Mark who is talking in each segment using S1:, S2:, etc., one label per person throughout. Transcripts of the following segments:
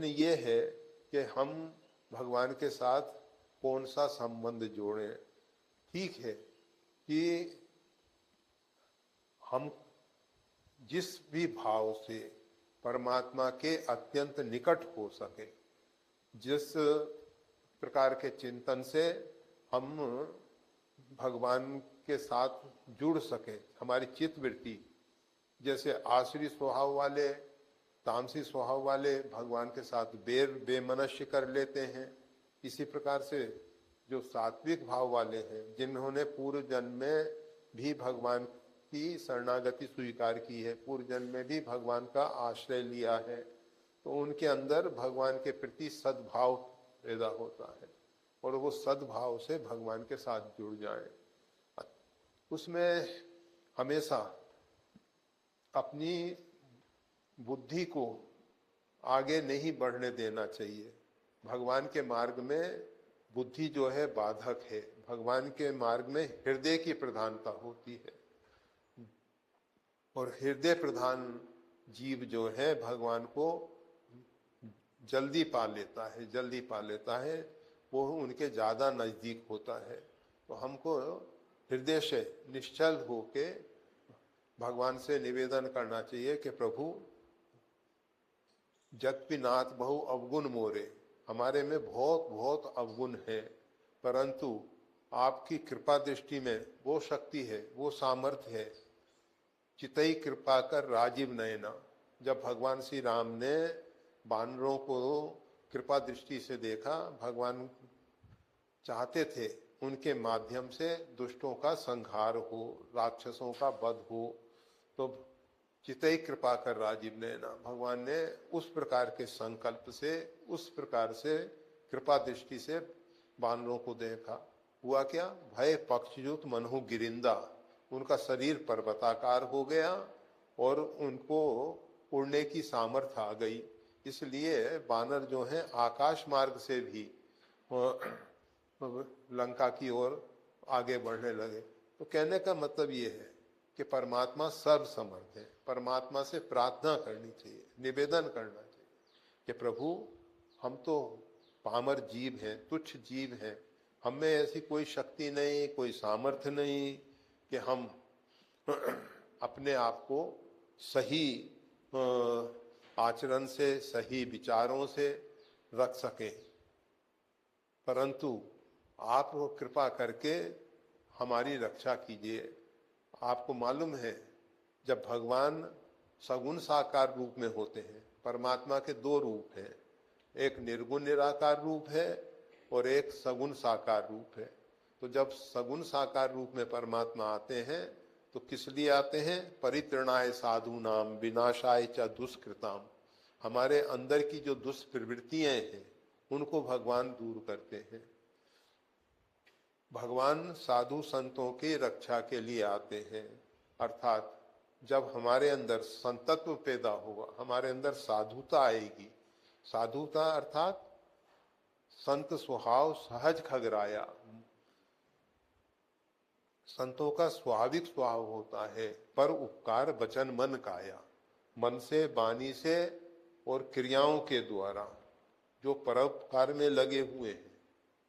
S1: प्रश्न ये है कि हम भगवान के साथ कौन सा संबंध जोड़ें। ठीक है कि हम जिस भी भाव से परमात्मा के अत्यंत निकट हो सके, जिस प्रकार के चिंतन से हम भगवान के साथ जुड़ सके, हमारी चित्त वृत्ति, जैसे आसुरी स्वभाव वाले, तामसी स्वभाव वाले भगवान के साथ बेमनस्य कर लेते हैं, इसी प्रकार से जो सात्विक भाव वाले हैं, जिन्होंने पूर्व जन्म में भी भगवान की शरणागति स्वीकार की है, पूर्व जन्म में भी भगवान का आश्रय लिया है, तो उनके अंदर भगवान के प्रति सद्भाव पैदा होता है और वो सद्भाव से भगवान के साथ जुड़ जाए। उसमें हमेशा अपनी बुद्धि को आगे नहीं बढ़ने देना चाहिए। भगवान के मार्ग में बुद्धि जो है बाधक है, भगवान के मार्ग में हृदय की प्रधानता होती है और हृदय प्रधान जीव जो है भगवान को जल्दी पा लेता है, वो उनके ज़्यादा नज़दीक होता है। तो हमको हृदय से निश्चल होके भगवान से निवेदन करना चाहिए कि प्रभु जगति नाथ बहु अवगुण मोरे, हमारे में बहुत बहुत अवगुण है, परंतु आपकी कृपा दृष्टि में वो शक्ति है, वो सामर्थ्य है। चितई कृपा कर राजीव नयना, जब भगवान श्री राम ने बानरों को कृपा दृष्टि से देखा, भगवान चाहते थे उनके माध्यम से दुष्टों का संहार हो, राक्षसों का वध हो, तो चितई कृपा कर राजीव नयना, भगवान ने उस प्रकार के संकल्प से, उस प्रकार से कृपा दृष्टि से बानरों को देखा। हुआ क्या? भय पक्षयुत मनहु गिरिंदा, उनका शरीर पर्वताकार हो गया और उनको उड़ने की सामर्थ्य आ गई। इसलिए बानर जो हैं आकाश मार्ग से भी लंका की ओर आगे बढ़ने लगे। तो कहने का मतलब ये है कि परमात्मा सर्वसमर्थ है, परमात्मा से प्रार्थना करनी चाहिए, निवेदन करना चाहिए कि प्रभु हम तो पामर जीव हैं, तुच्छ जीव हैं, हम में ऐसी कोई शक्ति नहीं, कोई सामर्थ्य नहीं कि हम अपने आप को सही आचरण से, सही विचारों से रख सकें, परंतु आप कृपा करके हमारी रक्षा कीजिए। आपको मालूम है जब भगवान सगुण साकार रूप में होते हैं, परमात्मा के दो रूप हैं, एक निर्गुण निराकार रूप है और एक सगुण साकार रूप है। तो जब सगुण साकार रूप में परमात्मा आते हैं तो किस लिए आते हैं? परित्रणाय साधूनाम विनाशाय च दुष्कृताम, हमारे अंदर की जो दुष्प्रवृत्तियां हैं उनको भगवान दूर करते हैं। भगवान साधु संतों की रक्षा के लिए आते हैं, अर्थात जब हमारे अंदर संतत्व पैदा होगा, हमारे अंदर साधुता आएगी। साधुता अर्थात संत स्वभाव सहज खगराया, संतों का स्वाभाविक स्वभाव होता है पर उपकार वचन मन काया, मन से, वाणी से और क्रियाओं के द्वारा जो परोपकार में लगे हुए हैं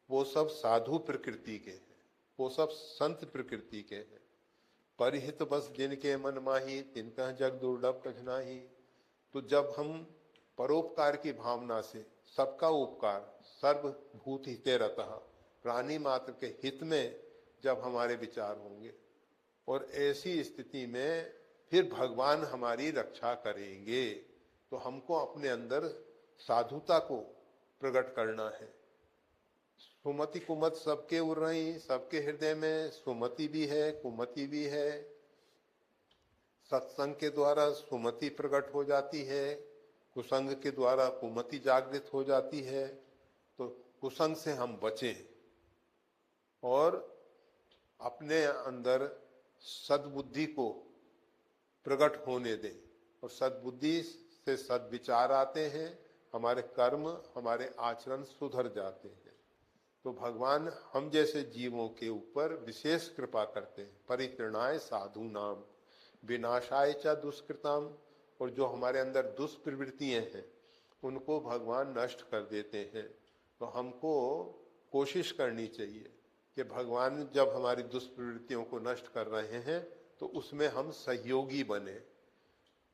S1: वो सब साधु प्रकृति के हैं, वो सब संत प्रकृति के हैं। परिहित बस जिनके मन माही, तिनका जग दुर्लभ कठिनाही। तो जब हम परोपकार की भावना से सबका उपकार, सर्वभूत हिते रतः, प्राणी मात्र के हित में जब हमारे विचार होंगे और ऐसी स्थिति में फिर भगवान हमारी रक्षा करेंगे, तो हमको अपने अंदर साधुता को प्रकट करना है। सुमति कुमत सबके उड़ रही, सबके हृदय में सुमति भी है, कुमति भी है। सत्संग के द्वारा सुमति प्रकट हो जाती है, कुसंग के द्वारा कुमति जागृत हो जाती है। तो कुसंग से हम बचें और अपने अंदर सद्बुद्धि को प्रकट होने दें, और सद्बुद्धि से सद्विचार आते हैं, हमारे कर्म, हमारे आचरण सुधर जाते हैं। तो भगवान हम जैसे जीवों के ऊपर विशेष कृपा करते हैं। परित्रणाय साधु नाम विनाशाय च दुष्कृताम, और जो हमारे अंदर दुष्प्रवृत्तियां हैं उनको भगवान नष्ट कर देते हैं। तो हमको कोशिश करनी चाहिए कि भगवान जब हमारी दुष्प्रवृत्तियों को नष्ट कर रहे हैं तो उसमें हम सहयोगी बने।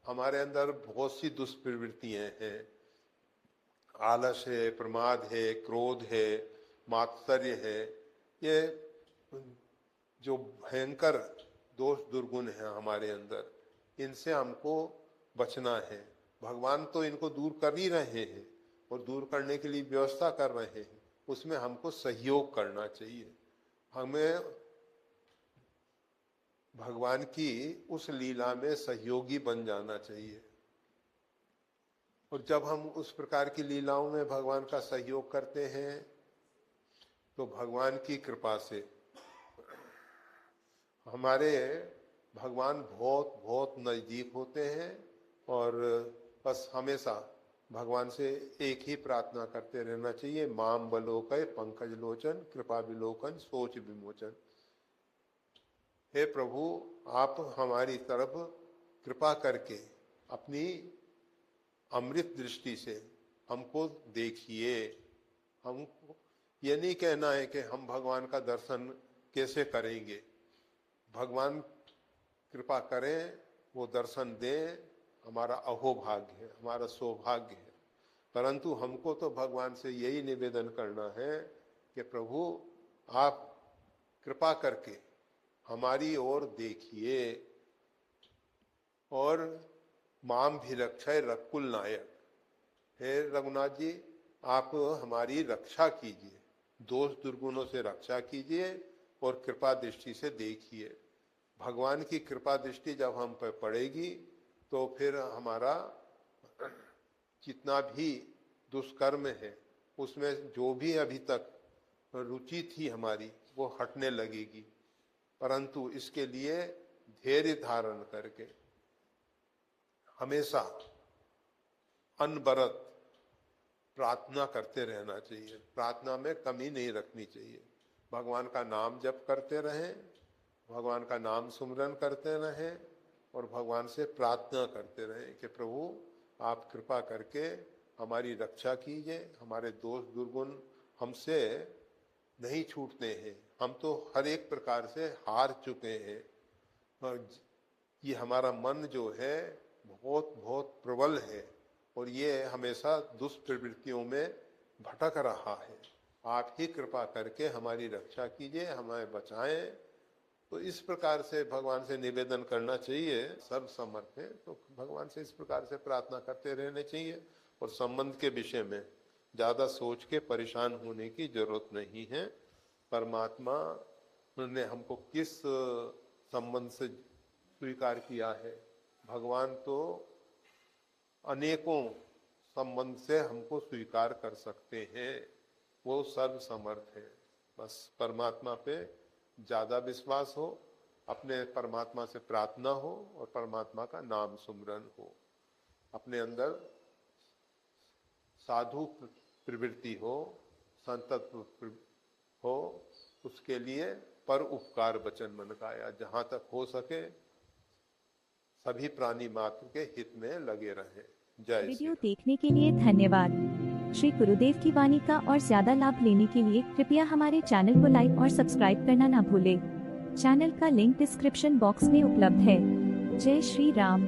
S1: हमारे अंदर बहुत सी दुष्प्रवृत्तियां हैं, आलस है, प्रमाद है, क्रोध है, मात्सर्य है, ये जो भयंकर दोष दुर्गुण है हमारे अंदर, इनसे हमको बचना है। भगवान तो इनको दूर कर ही रहे हैं और दूर करने के लिए व्यवस्था कर रहे हैं, उसमें हमको सहयोग करना चाहिए। हमें भगवान की उस लीला में सहयोगी बन जाना चाहिए। और जब हम उस प्रकार की लीलाओं में भगवान का सहयोग करते हैं तो भगवान की कृपा से हमारे भगवान बहुत बहुत नजदीक होते हैं। और बस हमेशा भगवान से एक ही प्रार्थना करते रहना चाहिए, माम बलोकय पंकज लोचन कृपा विलोकन सोच विमोचन। हे प्रभु, आप हमारी तरफ कृपा करके अपनी अमृत दृष्टि से हमको देखिए। हमको ये नहीं कहना है कि हम भगवान का दर्शन कैसे करेंगे, भगवान कृपा करें, वो दर्शन दें, हमारा अहोभाग्य है, हमारा सौभाग्य है। परंतु हमको तो भगवान से यही निवेदन करना है कि प्रभु आप कृपा करके हमारी ओर देखिए और माम भी रक्षय रकुल नायक। हे रघुनाथ जी, आप हमारी रक्षा कीजिए, दोष दुर्गुणों से रक्षा कीजिए और कृपा दृष्टि से देखिए। भगवान की कृपा दृष्टि जब हम पर पड़ेगी तो फिर हमारा जितना भी दुष्कर्म है उसमें जो भी अभी तक रुचि थी हमारी वो हटने लगेगी। परंतु इसके लिए धैर्य धारण करके हमेशा अनवरत प्रार्थना करते रहना चाहिए, प्रार्थना में कमी नहीं रखनी चाहिए। भगवान का नाम जप करते रहें, भगवान का नाम सुमरन करते रहें और भगवान से प्रार्थना करते रहें कि प्रभु आप कृपा करके हमारी रक्षा कीजिए, हमारे दोष दुर्गुण हमसे नहीं छूटते हैं, हम तो हर एक प्रकार से हार चुके हैं। और ये हमारा मन जो है बहुत बहुत प्रबल है और ये हमेशा दुष्प्रवृत्तियों में भटक रहा है। आप ही कृपा करके हमारी रक्षा कीजिए, हमें बचाएं। तो इस प्रकार से भगवान से निवेदन करना चाहिए। सर्व समर्थ है तो भगवान से इस प्रकार से प्रार्थना करते रहने चाहिए और संबंध के विषय में ज़्यादा सोच के परेशान होने की जरूरत नहीं है। परमात्मा ने हमको किस संबंध से स्वीकार किया है, भगवान तो अनेकों संबंध से हमको स्वीकार कर सकते हैं, वो सर्व समर्थ है। बस परमात्मा पे ज़्यादा विश्वास हो, अपने परमात्मा से प्रार्थना हो और परमात्मा का नाम सुमरन हो, अपने अंदर साधु प्रवृत्ति हो, संतत्व हो, उसके लिए पर उपकार वचन मन गाया। जहाँ तक हो सके सभी प्राणी मात्र के हित में लगे रहें। जय।
S2: वीडियो देखने के लिए धन्यवाद। श्री गुरुदेव की वाणी का और ज्यादा लाभ लेने के लिए कृपया हमारे चैनल को लाइक और सब्सक्राइब करना ना भूलें। चैनल का लिंक डिस्क्रिप्शन बॉक्स में उपलब्ध है। जय श्री राम।